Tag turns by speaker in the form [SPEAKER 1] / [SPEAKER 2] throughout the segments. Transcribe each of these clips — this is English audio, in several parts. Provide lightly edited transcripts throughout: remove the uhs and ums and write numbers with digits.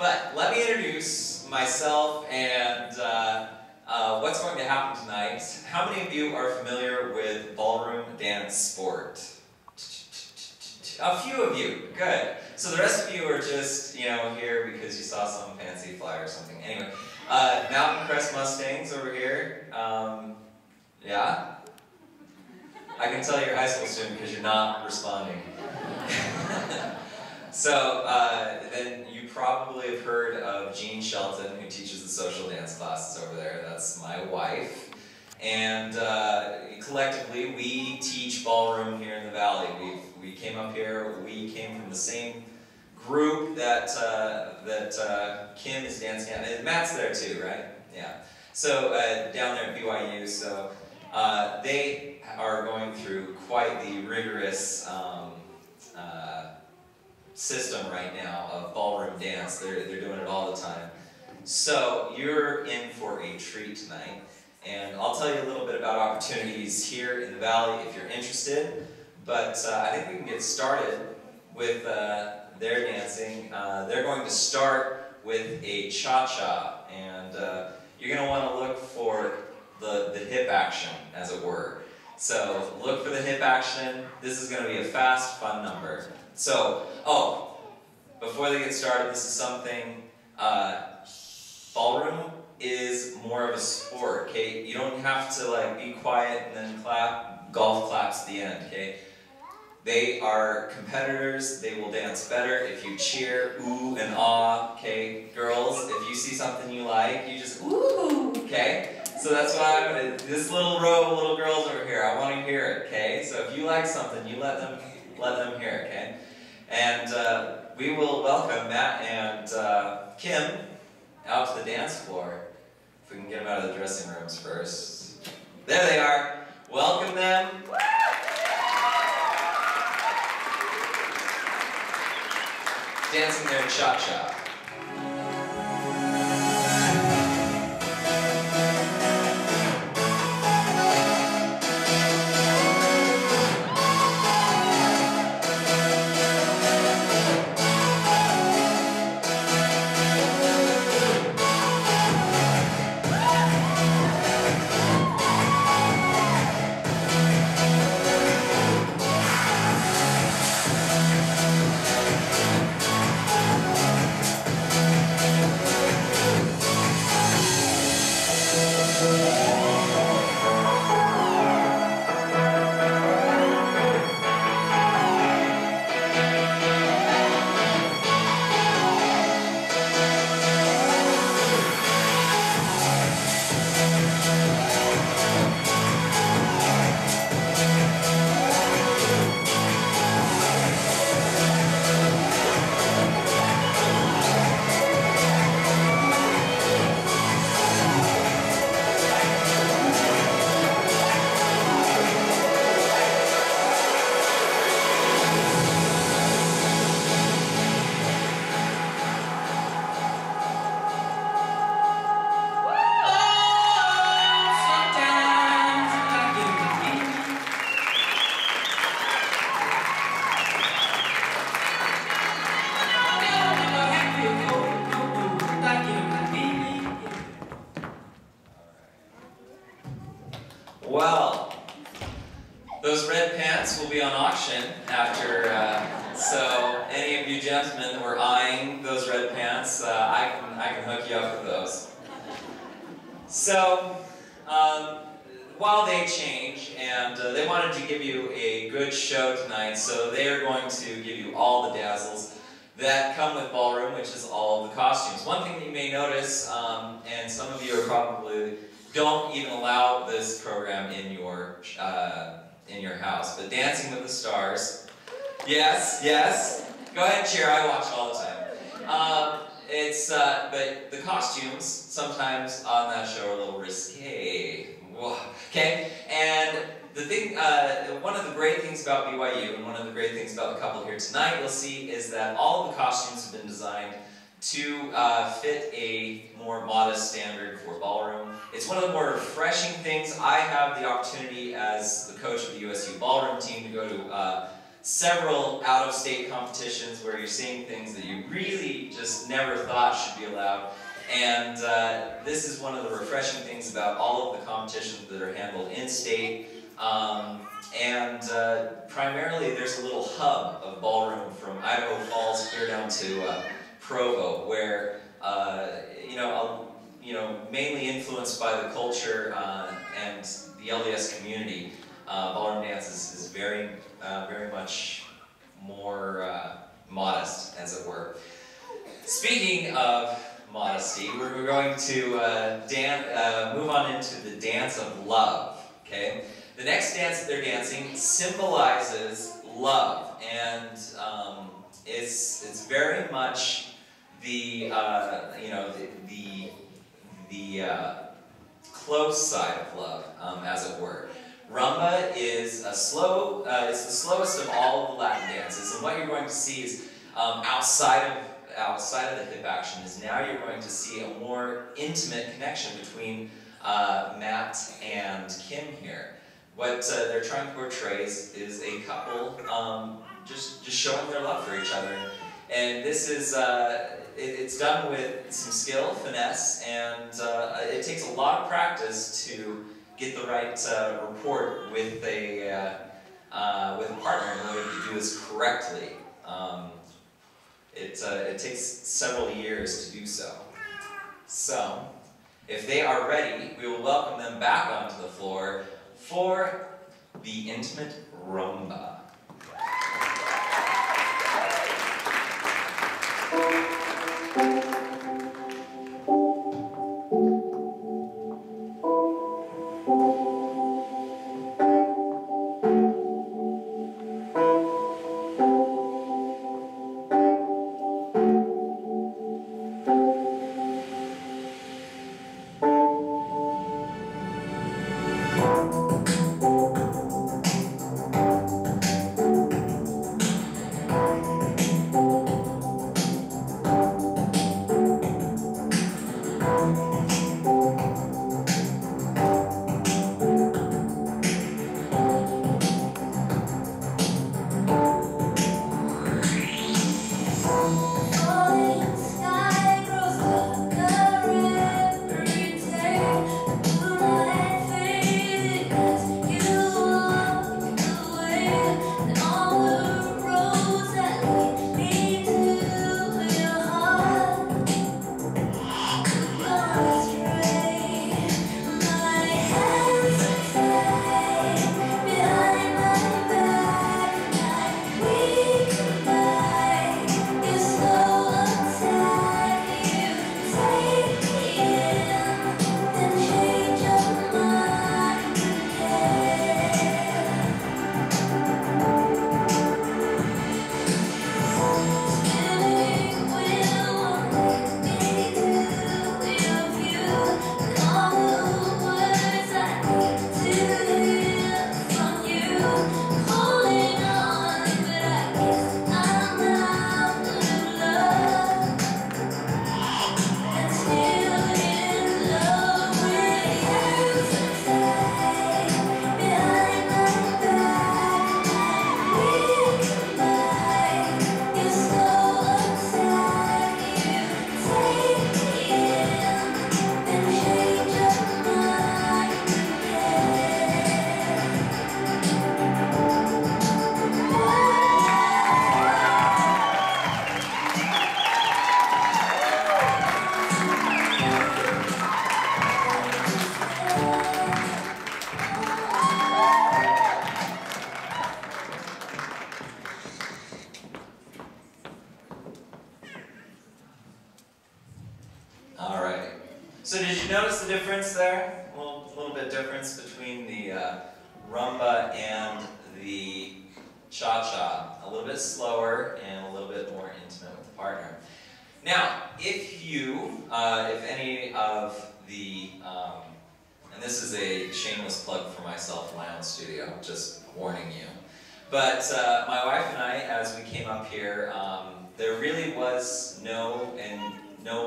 [SPEAKER 1] But let me introduce myself and what's going to happen tonight. How many of you are familiar with ballroom dance sport? A few of you, good. So the rest of you are just, here because you saw some fancy flyer or something. Anyway, Mountain Crest Mustangs over here. Yeah? I can tell you're a high school student because you're not responding. So, then you probably have heard of Jean Shelton, who teaches the social dance classes over there. That's my wife. And collectively, we teach ballroom here in the Valley. We came up here, we came from the same group that Kim is dancing at. And Matt's there too, right? Yeah. So, down there at BYU, so they are going through quite the rigorous system right now of ballroom dance. They're doing it all the time. So you're in for a treat tonight, and I'll tell you a little bit about opportunities here in the Valley if you're interested, but I think we can get started with their dancing. They're going to start with a cha-cha, and you're going to want to look for the hip action, as it were. So look for the hip action. This is going to be a fast, fun number. So, before they get started, this is something, ballroom is more of a sport, okay? You don't have to be quiet and then clap, golf claps at the end, okay? They are competitors, they will dance better if you cheer, ooh and ah, okay? Girls, if you see something you like, you just ooh, okay? So that's why I'm gonna, this little row of little girls over here, I want to hear it, okay? So if you like something, you let them hear it, okay? And we will welcome Matt and Kim out to the dance floor. If we can get them out of the dressing rooms first. There they are. Welcome them. Dancing their cha-cha. Well, those red pants will be on auction after, so any of you gentlemen who are eyeing those red pants, I can hook you up with those. So, while they change, and they wanted to give you a good show tonight, so they are going to give you all the dazzles that come with ballroom, which is all the costumes. One thing that you may notice, and some of you are probably don't even allow this program in your house, but Dancing with the Stars. Yes, yes. Go ahead and cheer. I watch it all the time. But the costumes sometimes on that show are a little risque. Okay, and the thing, one of the great things about BYU, and one of the great things about the couple here tonight, you'll see, is that all of the costumes have been designed to fit a more modest standard for ballroom. It's one of the more refreshing things. I have the opportunity as the coach of the USU ballroom team to go to several out-of-state competitions where you're seeing things that you really just never thought should be allowed. And this is one of the refreshing things about all of the competitions that are handled in-state. Primarily there's a little hub of ballroom from Idaho Falls clear down to Provo, where mainly influenced by the culture and the LDS community, ballroom dance is very much more modest, as it were. Speaking of modesty, we're going to move on into the dance of love. Okay, the next dance that they're dancing symbolizes love, and it's very much the close side of love, as it were. Rumba is it's the slowest of all of the Latin dances, and what you're going to see is outside of the hip action is now you're going to see a more intimate connection between Matt and Kim here. What they're trying to portray is a couple just showing their love for each other, and this is it's done with some skill, finesse, and it takes a lot of practice to get the right rapport with a partner in order to do this correctly. It takes several years to do so. So, if they are ready, we will welcome them back onto the floor for the intimate rumba. So did you notice the difference there? A little bit difference between the rumba and the cha-cha. A little bit slower and a little bit more intimate with the partner. Now, if any of the, and this is a shameless plug for myself in my own studio, just warning you. But my wife and I, as we came up here, there really was no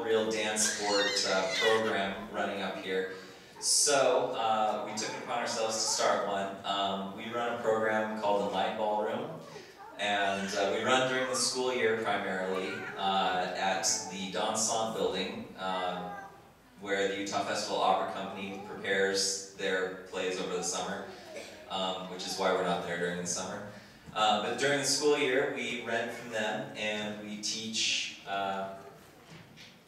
[SPEAKER 1] real dance sport program running up here. So we took it upon ourselves to start one. We run a program called the Light Ballroom. And we run during the school year primarily at the Dansant building, where the Utah Festival Opera Company prepares their plays over the summer, which is why we're not there during the summer. But during the school year, we rent from them and we teach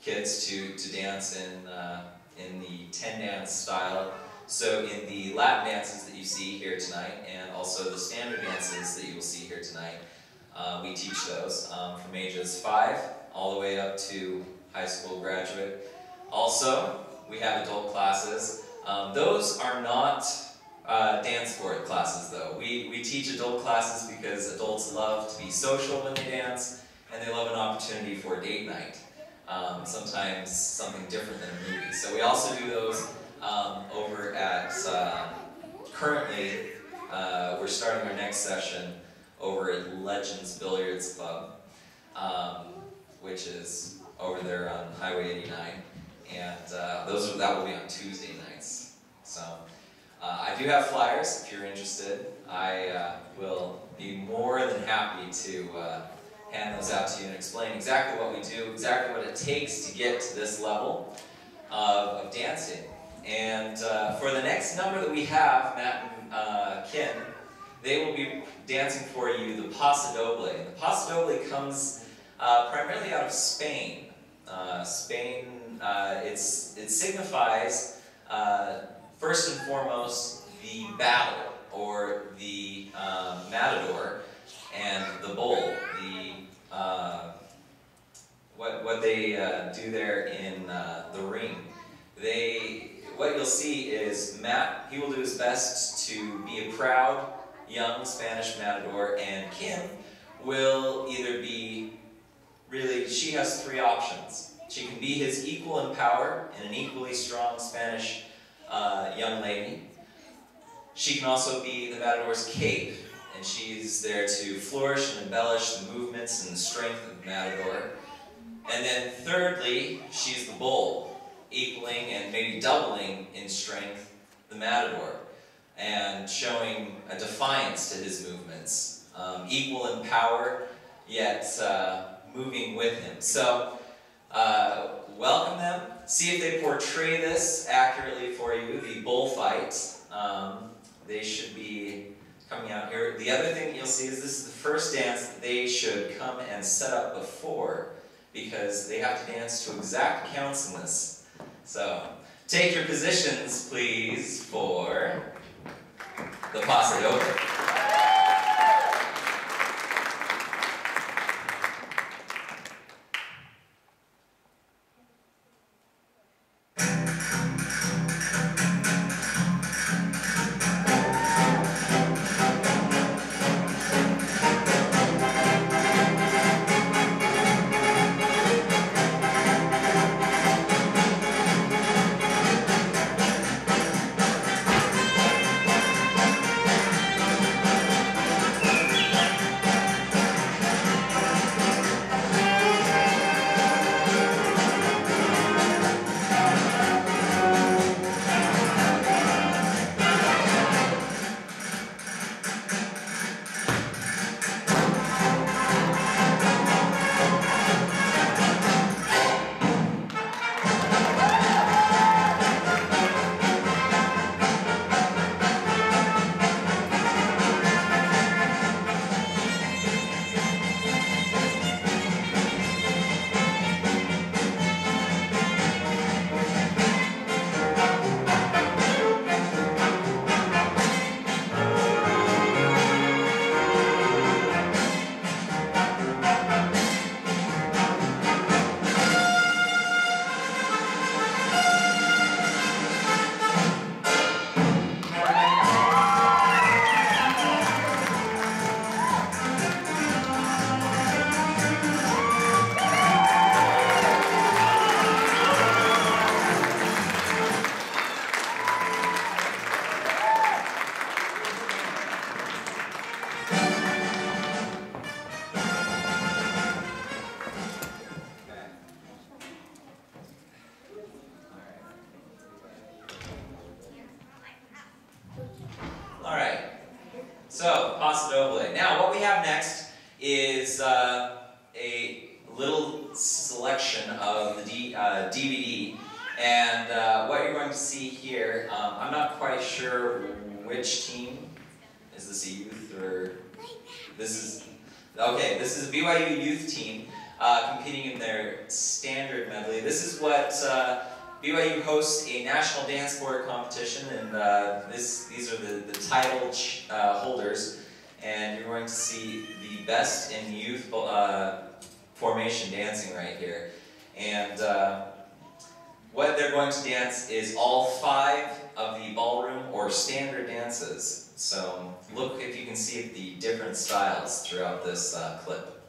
[SPEAKER 1] kids to dance in the 10 dance style. So in the Latin dances that you see here tonight, and also the standard dances that you will see here tonight, we teach those from ages 5 all the way up to high school graduate. Also, we have adult classes. Those are not dance sport classes though. We teach adult classes because adults love to be social when they dance, and they love an opportunity for date night. Sometimes something different than a movie. So we also do those over at, currently, we're starting our next session over at Legends Billiards Club, which is over there on Highway 89. And that will be on Tuesday nights. So I do have flyers if you're interested. I will be more than happy to hand those out to you and explain exactly what we do, exactly what it takes to get to this level of dancing. And for the next number that we have, Matt and Ken, they will be dancing for you the Paso Doble. And the Paso Doble comes primarily out of Spain. It signifies, first and foremost, the battle, or the matador, and the bull. What they do there in the ring. What you'll see is Matt, he will do his best to be a proud, young Spanish matador, and Kim will either be, she has 3 options. She can be his equal in power and an equally strong Spanish young lady. She can also be the matador's cape, and she's there to flourish and embellish the movements and the strength of the matador. And then thirdly, she's the bull, equaling and maybe doubling in strength the matador, and showing a defiance to his movements. Equal in power, yet moving with him. So, welcome them. See if they portray this accurately for you, the bullfight. They should be coming out here. The other thing you'll see is this is the first dance that they should come and set up before, because they have to dance to exact counts in this. So, take your positions, please, for the Paso Doble. So, Paso Doble. Now, what we have next is a little selection of the DVD, and what you're going to see here, I'm not quite sure which team. Is this a youth or this is, okay, this is a BYU youth team competing in their standard medley. This is what BYU hosts a national dance board competition, and these are the title holders, and you're going to see the best in youth formation dancing right here. And what they're going to dance is all 5 of the ballroom or standard dances. So look if you can see the different styles throughout this clip.